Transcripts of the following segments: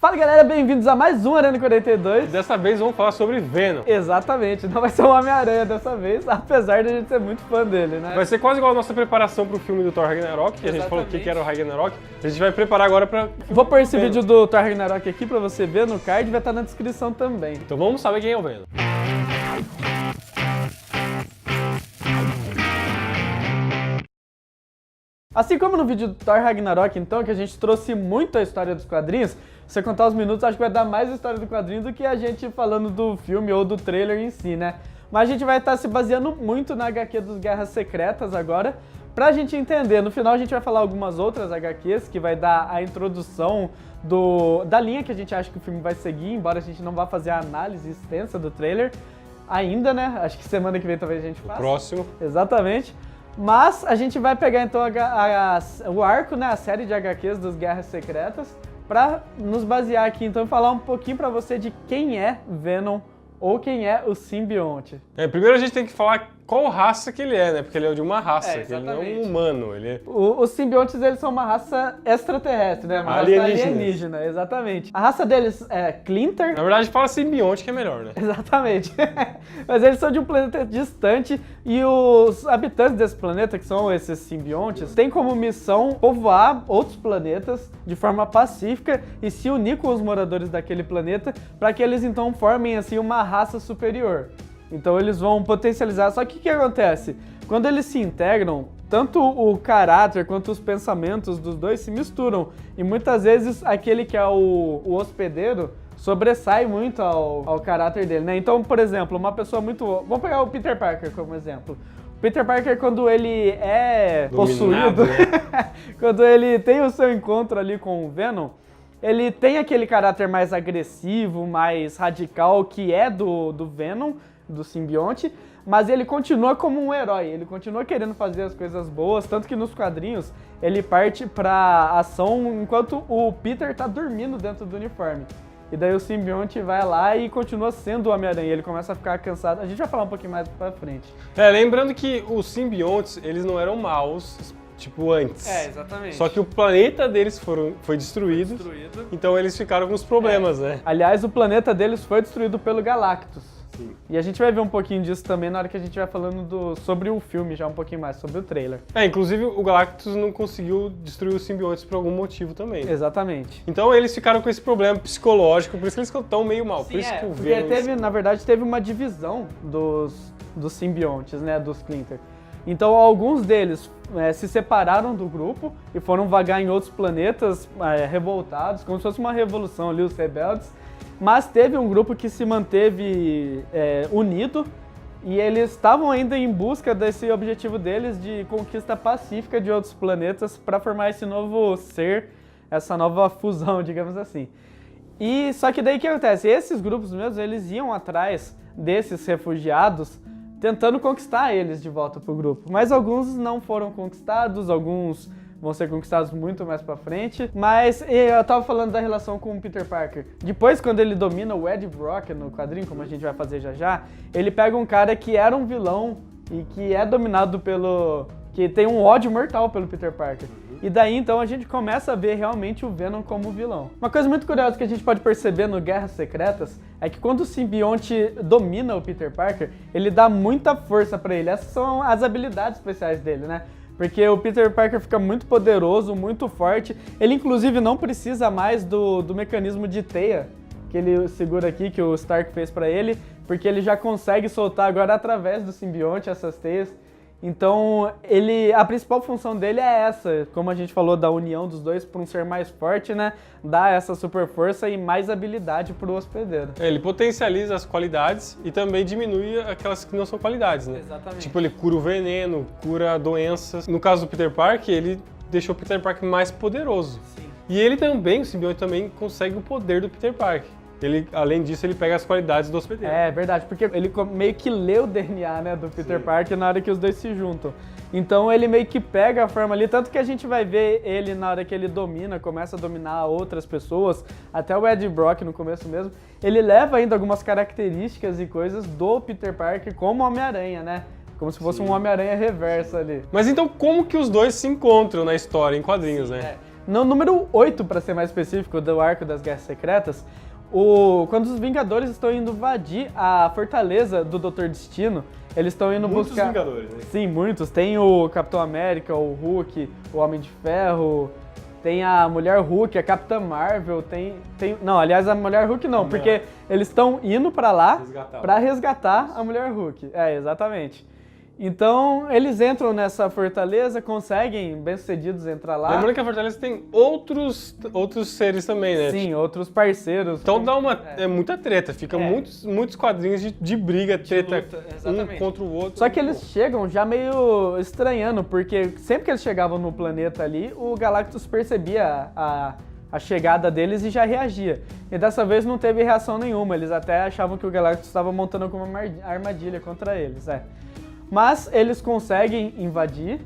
Fala galera, bem-vindos a mais um Arena 42. E dessa vez vamos falar sobre Venom. Exatamente, não vai ser o Homem-Aranha dessa vez, apesar de a gente ser muito fã dele, né? Vai ser quase igual a nossa preparação pro filme do Thor Ragnarok, que a gente falou que era o Ragnarok. A gente vai preparar agora pra... Vou pôr esse vídeo do Thor Ragnarok aqui pra você ver no card, vai estar na descrição também. Então vamos saber quem é o Venom. Assim como no vídeo do Thor Ragnarok, então, que a gente trouxe muito a história dos quadrinhos, se você contar os minutos, acho que vai dar mais história do quadrinho do que a gente falando do filme ou do trailer em si, né? Mas a gente vai estar se baseando muito na HQ dos Guerras Secretas agora, pra gente entender. No final a gente vai falar algumas outras HQs, que vai dar a introdução da linha que a gente acha que o filme vai seguir, embora a gente não vá fazer a análise extensa do trailer ainda, né? Acho que semana que vem talvez a gente faça. Próximo. Exatamente. Mas a gente vai pegar então o arco, né, a série de HQs dos Guerras Secretas, pra nos basear aqui então e falar um pouquinho pra você de quem é Venom ou quem é o simbionte. Primeiro a gente tem que falar qual raça que ele é, né? Porque ele é de uma raça, que ele não é exatamente. um humano. Ele é... Os simbiontes, eles são uma raça extraterrestre, né? Uma raça alienígena, exatamente. A raça deles é Clinter. Na verdade, fala simbionte que é melhor, né? Exatamente. Mas eles são de um planeta distante e os habitantes desse planeta, que são esses simbiontes, têm como missão povoar outros planetas de forma pacífica e se unir com os moradores daquele planeta para que eles então formem assim uma raça superior. Então eles vão potencializar, só que o que acontece? Quando eles se integram, tanto o caráter quanto os pensamentos dos dois se misturam. E muitas vezes aquele que é o hospedeiro sobressai muito ao caráter dele, né? Então, por exemplo, uma pessoa muito... Vamos pegar o Peter Parker como exemplo. O Peter Parker, quando ele é possuído, né? Quando ele tem o seu encontro ali com o Venom, ele tem aquele caráter mais agressivo, mais radical, que é do Venom, do simbionte, mas ele continua como um herói, ele continua querendo fazer as coisas boas, tanto que nos quadrinhos ele parte pra ação enquanto o Peter tá dormindo dentro do uniforme. E daí o simbionte vai lá e continua sendo o Homem-Aranha, ele começa a ficar cansado. A gente vai falar um pouquinho mais pra frente. Lembrando que os simbiontes, eles não eram maus, tipo antes. Exatamente. Só que o planeta deles foi destruído, então eles ficaram com os problemas, né? Aliás, o planeta deles foi destruído pelo Galactus. Sim. E a gente vai ver um pouquinho disso também na hora que a gente vai falando sobre o filme, já um pouquinho mais, sobre o trailer. Inclusive o Galactus não conseguiu destruir os simbiontes por algum motivo também. Exatamente. Então eles ficaram com esse problema psicológico, por isso que eles estão meio mal. Sim, por isso que o porque Venom... na verdade, teve uma divisão dos simbiontes, né, dos Clinter. Então alguns deles se separaram do grupo e foram vagar em outros planetas revoltados, como se fosse uma revolução ali, os rebeldes. Mas teve um grupo que se manteve unido e eles estavam ainda em busca desse objetivo deles de conquista pacífica de outros planetas para formar esse novo ser, essa nova fusão, digamos assim. E só que daí o que acontece? Esses grupos mesmo, eles iam atrás desses refugiados tentando conquistar eles de volta pro grupo. Mas alguns não foram conquistados, alguns vão ser conquistados muito mais pra frente. Mas eu tava falando da relação com o Peter Parker. Depois, quando ele domina o Eddie Brock no quadrinho, como a gente vai fazer já já, ele pega um cara que era um vilão e que é dominado que tem um ódio mortal pelo Peter Parker. E daí, então, a gente começa a ver realmente o Venom como vilão. Uma coisa muito curiosa que a gente pode perceber no Guerras Secretas é que quando o simbionte domina o Peter Parker, ele dá muita força pra ele. Essas são as habilidades especiais dele, né? Porque o Peter Parker fica muito poderoso, muito forte. Ele, inclusive, não precisa mais do mecanismo de teia que ele segura aqui, que o Stark fez pra ele, porque ele já consegue soltar agora através do simbionte essas teias. Então, a principal função dele é essa, como a gente falou, da união dos dois para um ser mais forte, né? Dar essa super força e mais habilidade pro hospedeiro. Ele potencializa as qualidades e também diminui aquelas que não são qualidades, né? Exatamente. Tipo, ele cura o veneno, cura doenças. No caso do Peter Parker, ele deixou o Peter Parker mais poderoso. Sim. E ele também, o simbionte também consegue o poder do Peter Parker. Além disso, ele pega as qualidades do hospedeiro. É verdade, porque ele meio que lê o DNA, né, do Peter Parker na hora que os dois se juntam. Então ele meio que pega a forma ali, tanto que a gente vai ver ele na hora que ele começa a dominar outras pessoas, até o Eddie Brock no começo mesmo, ele leva ainda algumas características e coisas do Peter Parker como Homem-Aranha, né? Como se fosse um Homem-Aranha reverso ali. Mas então como que os dois se encontram na história, em quadrinhos, né? No número 8, para ser mais específico, do Arco das Guerras Secretas, quando os Vingadores estão indo invadir a fortaleza do Dr. Destino, eles estão indo buscar... Muitos Vingadores, né? Sim, muitos. Tem o Capitão América, o Hulk, o Homem de Ferro, tem a Mulher Hulk, a Capitã Marvel, Não, aliás, a Mulher Hulk não, porque eles estão indo pra lá pra resgatar a Mulher Hulk. É, exatamente. Então, eles entram nessa fortaleza, conseguem, bem-sucedidos, entrar lá. Lembrando que a fortaleza tem outros seres também, né? Sim, outros parceiros. Então dá muita treta, fica muitos quadrinhos de briga, treta, luta, um contra o outro. Só que eles chegam já meio estranhando, porque sempre que eles chegavam no planeta ali, o Galactus percebia a chegada deles e já reagia. E dessa vez não teve reação nenhuma, eles até achavam que o Galactus estava montando alguma armadilha contra eles, Mas eles conseguem invadir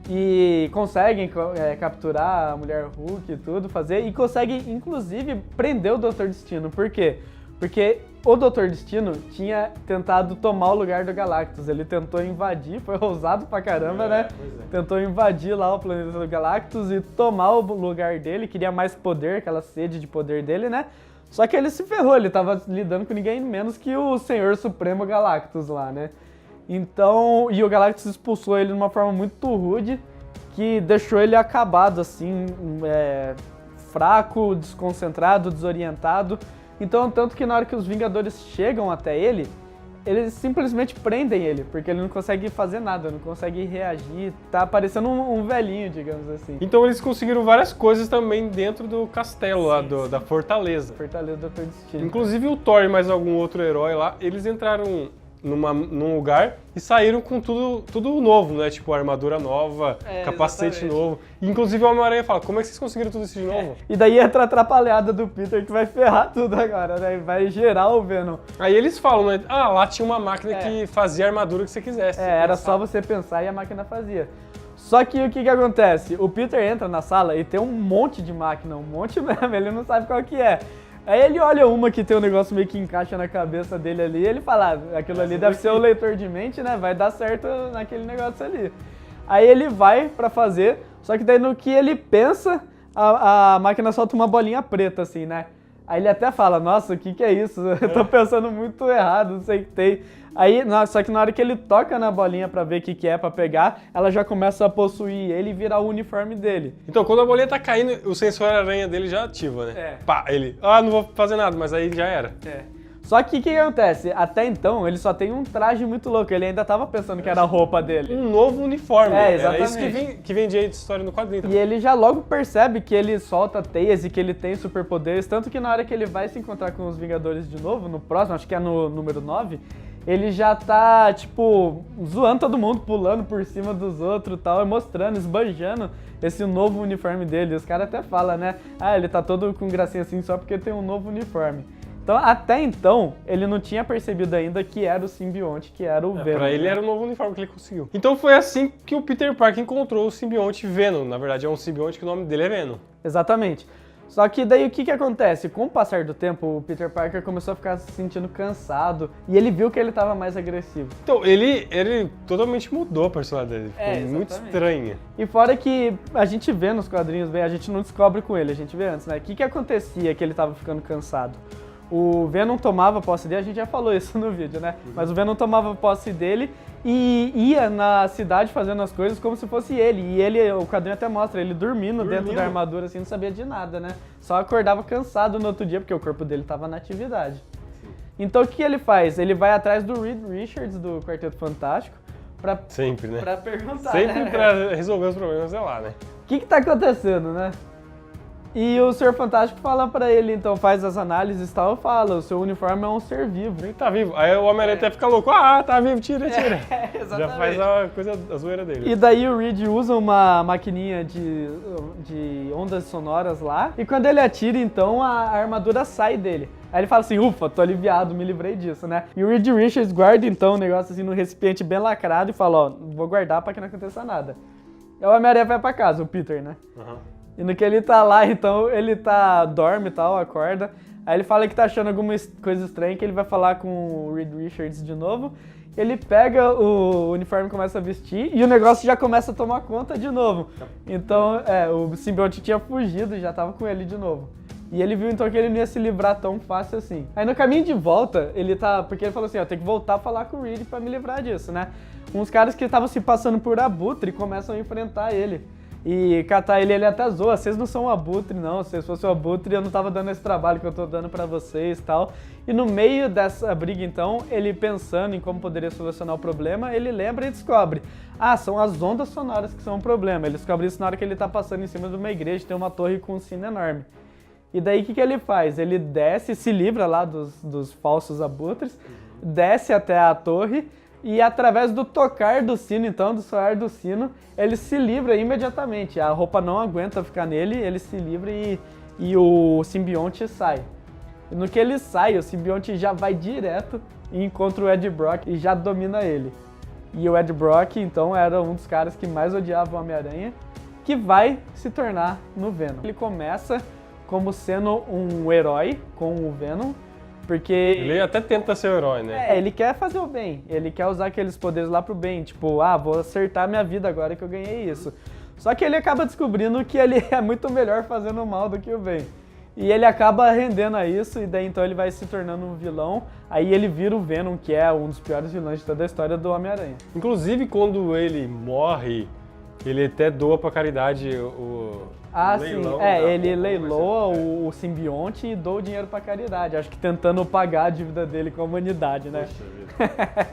e conseguem capturar a Mulher Hulk e tudo, e conseguem, inclusive, prender o Dr. Destino. Por quê? Porque o Dr. Destino tinha tentado tomar o lugar do Galactus. Ele tentou invadir, foi ousado pra caramba, né? Tentou invadir lá o planeta do Galactus e tomar o lugar dele, queria mais poder, aquela sede de poder dele, né? Só que ele se ferrou, ele tava lidando com ninguém menos que o Senhor Supremo Galactus lá, né? Então, e o Galactus expulsou ele de uma forma muito rude, que deixou ele acabado, assim, fraco, desconcentrado, desorientado. Então, tanto que na hora que os Vingadores chegam até ele, eles simplesmente prendem ele, porque ele não consegue fazer nada, não consegue reagir, tá parecendo um velhinho, digamos assim. Então eles conseguiram várias coisas também dentro do castelo lá, da fortaleza. Fortaleza do Dr. Destino. Inclusive o Thor e mais algum outro herói lá, eles entraram num lugar e saíram com tudo novo, né? Tipo, armadura nova, capacete novo. Inclusive o Homem-Aranha fala, como é que vocês conseguiram tudo isso de novo? E daí entra a atrapalhada do Peter que vai ferrar tudo agora, né? Vai gerar o Venom. Aí eles falam, né? Ah, lá tinha uma máquina que fazia a armadura que você quisesse. Era só você pensar e a máquina fazia. Só que o que acontece? O Peter entra na sala e tem um monte de máquina, um monte mesmo, ele não sabe qual que é. Aí ele olha uma que tem um negócio meio que encaixa na cabeça dele ali e ele fala, aquilo ali deve ser o leitor de mente, né? Vai dar certo naquele negócio ali. Aí ele vai pra fazer, só que daí no que ele pensa, a máquina solta uma bolinha preta assim, né? Aí ele até fala, nossa, o que é isso? Eu tô pensando muito errado, não sei o que tem. Aí, só que na hora que ele toca na bolinha pra ver o que é pra pegar, ela já começa a possuir ele e virar o uniforme dele. Então, quando a bolinha tá caindo, o sensor aranha dele já ativa, né? Pá, ele, não vou fazer nada, mas aí já era. Só que o que acontece? Até então, ele só tem um traje muito louco, ele ainda tava pensando que era a roupa dele. Um novo uniforme. Exatamente. Era isso que vendia de história no quadrinho. E ele já logo percebe que ele solta teias e que ele tem superpoderes, tanto que na hora que ele vai se encontrar com os Vingadores de novo, no próximo, acho que é no número 9, ele já tá, tipo, zoando todo mundo, pulando por cima dos outros e tal, e mostrando, esbanjando esse novo uniforme dele. Os caras até falam, né? Ele tá todo com gracinha assim só porque tem um novo uniforme. Então, até então, ele não tinha percebido ainda que era o simbionte, que era o Venom. Pra ele era o novo uniforme que ele conseguiu. Então foi assim que o Peter Parker encontrou o simbionte Venom. Na verdade, é um simbionte que o nome dele é Venom. Exatamente. Só que daí o que acontece? Com o passar do tempo, o Peter Parker começou a ficar se sentindo cansado e ele viu que ele estava mais agressivo. Então, ele totalmente mudou a personalidade dele. Ficou muito estranha. E fora que a gente vê nos quadrinhos, a gente não descobre com ele, a gente vê antes, né? O que acontecia que ele estava ficando cansado? O Venom tomava posse dele, a gente já falou isso no vídeo, né? Mas o Venom tomava posse dele e ia na cidade fazendo as coisas como se fosse ele. E ele, o quadrinho até mostra, ele dormindo dentro da armadura, assim, não sabia de nada, né? Só acordava cansado no outro dia, porque o corpo dele estava na atividade. Então o que ele faz? Ele vai atrás do Reed Richards, do Quarteto Fantástico, Sempre, né? Pra perguntar, Sempre pra resolver os problemas, sei lá, né? O que tá acontecendo, né? E o Senhor Fantástico fala pra ele, então, faz as análises e tal, fala, o seu uniforme é um ser vivo. Ele tá vivo. Aí o Homem-Aranha até fica louco, tá vivo, tira. Exatamente. Já faz a zoeira dele. E daí o Reed usa uma maquininha de ondas sonoras lá, e quando ele atira, então, a armadura sai dele. Aí ele fala assim, ufa, tô aliviado, me livrei disso, né? E o Reed Richards guarda, então, o negócio assim, num recipiente bem lacrado e fala, vou guardar pra que não aconteça nada. Aí o Homem-Aranha vai pra casa, o Peter, né? E no que ele tá lá, então, dorme e tal, acorda. Aí ele fala que tá achando alguma coisa estranha, que ele vai falar com o Reed Richards de novo. Ele pega o uniforme e começa a vestir e o negócio já começa a tomar conta de novo. Então, o simbionte tinha fugido e já tava com ele de novo. E ele viu então que ele não ia se livrar tão fácil assim. Aí no caminho de volta, porque ele falou assim, tem que voltar a falar com o Reed pra me livrar disso, né? Uns caras que estavam se passando por abutre começam a enfrentar ele. E catar ele até zoa, vocês não são um abutre não, se vocês fossem um abutre eu não tava dando esse trabalho que eu tô dando pra vocês e tal. E no meio dessa briga então, ele pensando em como poderia solucionar o problema, ele lembra e descobre, são as ondas sonoras que são o problema. Ele descobre isso na hora que ele tá passando em cima de uma igreja, tem uma torre com um sino enorme. E daí o que ele faz? Ele desce, se livra lá dos falsos abutres, desce até a torre, e através do tocar do sino, então, do soar do sino, ele se livra imediatamente. A roupa não aguenta ficar nele, ele se livra e o simbionte sai. E no que ele sai, o simbionte já vai direto e encontra o Ed Brock e já domina ele. E o Ed Brock, então, era um dos caras que mais odiava o Homem-Aranha, que vai se tornar no Venom. Ele começa como sendo um herói com o Venom, porque... Ele até tenta ser o herói, né? Ele quer fazer o bem, ele quer usar aqueles poderes lá pro bem, tipo, vou acertar minha vida agora que eu ganhei isso. Só que ele acaba descobrindo que ele é muito melhor fazendo o mal do que o bem. E ele acaba rendendo a isso, e daí então ele vai se tornando um vilão, aí ele vira o Venom, que é um dos piores vilões de toda a história do Homem-Aranha. Inclusive, quando ele morre, ele até doa pra caridade o leilão. Ele leiloa o simbionte e doa o dinheiro pra caridade. Acho que tentando pagar a dívida dele com a humanidade, né? Poxa vida.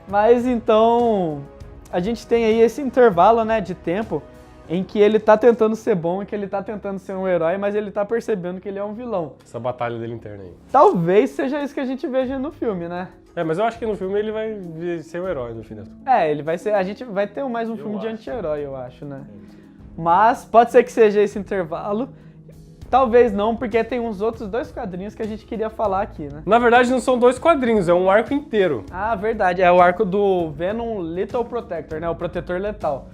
Mas então, a gente tem aí esse intervalo, né, de tempo em que ele tá tentando ser bom e que ele tá tentando ser um herói, mas ele tá percebendo que ele é um vilão. Essa batalha dele interna aí. Talvez seja isso que a gente veja no filme, né? Mas eu acho que no filme ele vai ser o herói no fim das contas. Ele vai ser. A gente vai ter mais um filme de anti-herói, eu acho, né? Mas pode ser que seja esse intervalo. Talvez não, porque tem uns outros 2 quadrinhos que a gente queria falar aqui, né? Na verdade, não são 2 quadrinhos, é um arco inteiro. Verdade. É o arco do Venom Lethal Protector, né? O Protetor Letal.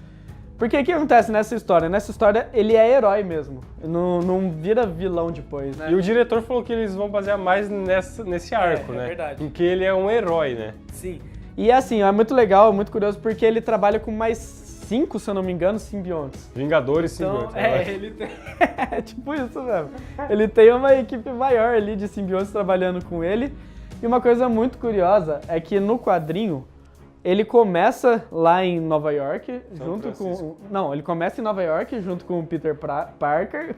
Porque o que acontece nessa história? Nessa história, ele é herói mesmo. Não vira vilão depois, né? E o diretor falou que eles vão basear mais nesse arco, né? É verdade. Em que ele é um herói, né? Sim. E assim, é muito legal, é muito curioso, porque ele trabalha com mais 5, se eu não me engano, simbiontes. Vingadores Então, simbiontes. ele tem... é tipo isso mesmo. Ele tem uma equipe maior ali de simbiontes trabalhando com ele. E uma coisa muito curiosa é que no quadrinho, ele começa lá em Nova York, ele começa em Nova York junto com o Peter Parker.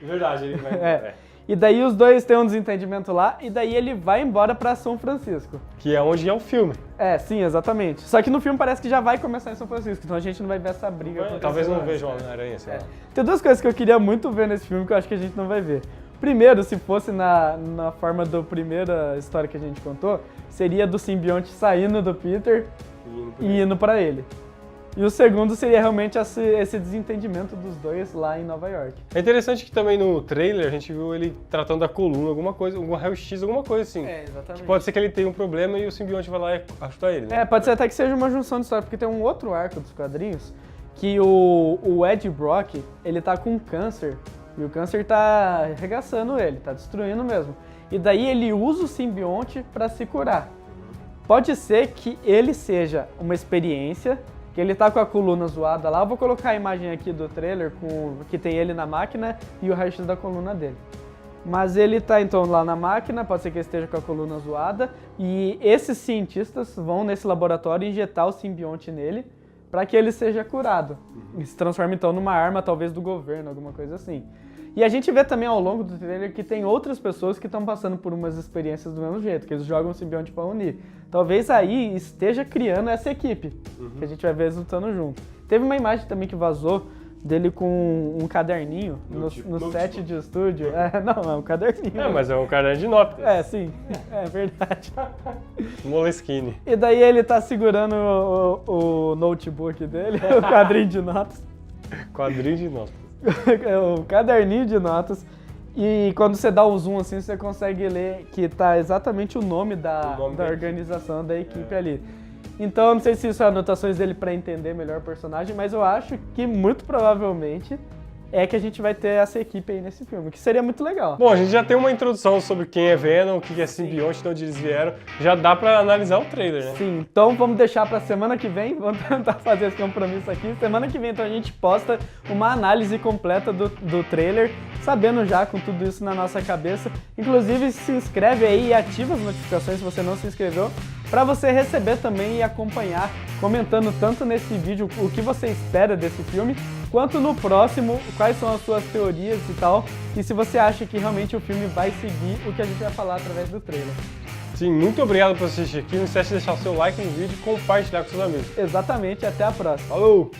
Verdade, ele vai... E daí os dois têm um desentendimento lá, e daí ele vai embora pra São Francisco. Que é onde é o filme. Sim, exatamente. Só que no filme parece que já vai começar em São Francisco, então a gente não vai ver essa briga. Talvez não veja o Homem-Aranha, sei lá. Tem 2 coisas que eu queria muito ver nesse filme que eu acho que a gente não vai ver. Primeiro, se fosse na forma da primeira história que a gente contou, seria do simbionte saindo do Peter e indo pra ele. E o segundo seria realmente esse desentendimento dos dois lá em Nova York. É interessante que também no trailer a gente viu ele tratando da coluna, alguma coisa, algum raio-x, alguma coisa assim. Exatamente. Que pode ser que ele tenha um problema e o simbionte vai lá e ajudar ele, né? Pode ser até que seja uma junção de história, porque tem um outro arco dos quadrinhos que o Ed Brock, ele tá com câncer. E o câncer tá arregaçando ele, tá destruindo mesmo. E daí ele usa o simbionte pra se curar. Pode ser que ele seja uma experiência, que ele tá com a coluna zoada lá. Eu vou colocar a imagem aqui do trailer que tem ele na máquina e o raio-x da coluna dele. Mas ele tá então lá na máquina, pode ser que ele esteja com a coluna zoada. E esses cientistas vão nesse laboratório injetar o simbionte nele para que ele seja curado. E se transforma então numa arma talvez do governo, alguma coisa assim. E a gente vê também ao longo do trailer que tem outras pessoas que estão passando por umas experiências do mesmo jeito, que eles jogam o simbionte para unir. Talvez aí esteja criando essa equipe, que a gente vai ver eles lutando junto. Teve uma imagem também que vazou dele com um caderninho no set de estúdio. Não, é um caderninho. Mas é um caderno de notas. Sim, é verdade. Moleskine. E daí ele tá segurando o notebook dele, o quadrinho de notas. Quadrinho de notas. O caderninho de notas. E quando você dá o zoom assim, você consegue ler que tá exatamente o nome da organização, da equipe ali. Então, eu não sei se isso são anotações dele para entender melhor o personagem, mas eu acho que muito provavelmente é que a gente vai ter essa equipe aí nesse filme, que seria muito legal. Bom, a gente já tem uma introdução sobre quem é Venom, o que é simbionte, de onde eles vieram. Já dá pra analisar o trailer, né? Sim, então vamos deixar pra semana que vem, vamos tentar fazer esse compromisso aqui. Semana que vem, então, a gente posta uma análise completa do trailer, sabendo já com tudo isso na nossa cabeça. Inclusive, se inscreve aí e ativa as notificações se você não se inscreveu, para você receber também e acompanhar, comentando tanto nesse vídeo o que você espera desse filme, quanto no próximo, quais são as suas teorias e tal, e se você acha que realmente o filme vai seguir o que a gente vai falar através do trailer. Sim, muito obrigado por assistir aqui. Não esquece de deixar o seu like no vídeo e compartilhar com seus amigos. Exatamente, até a próxima. Falou!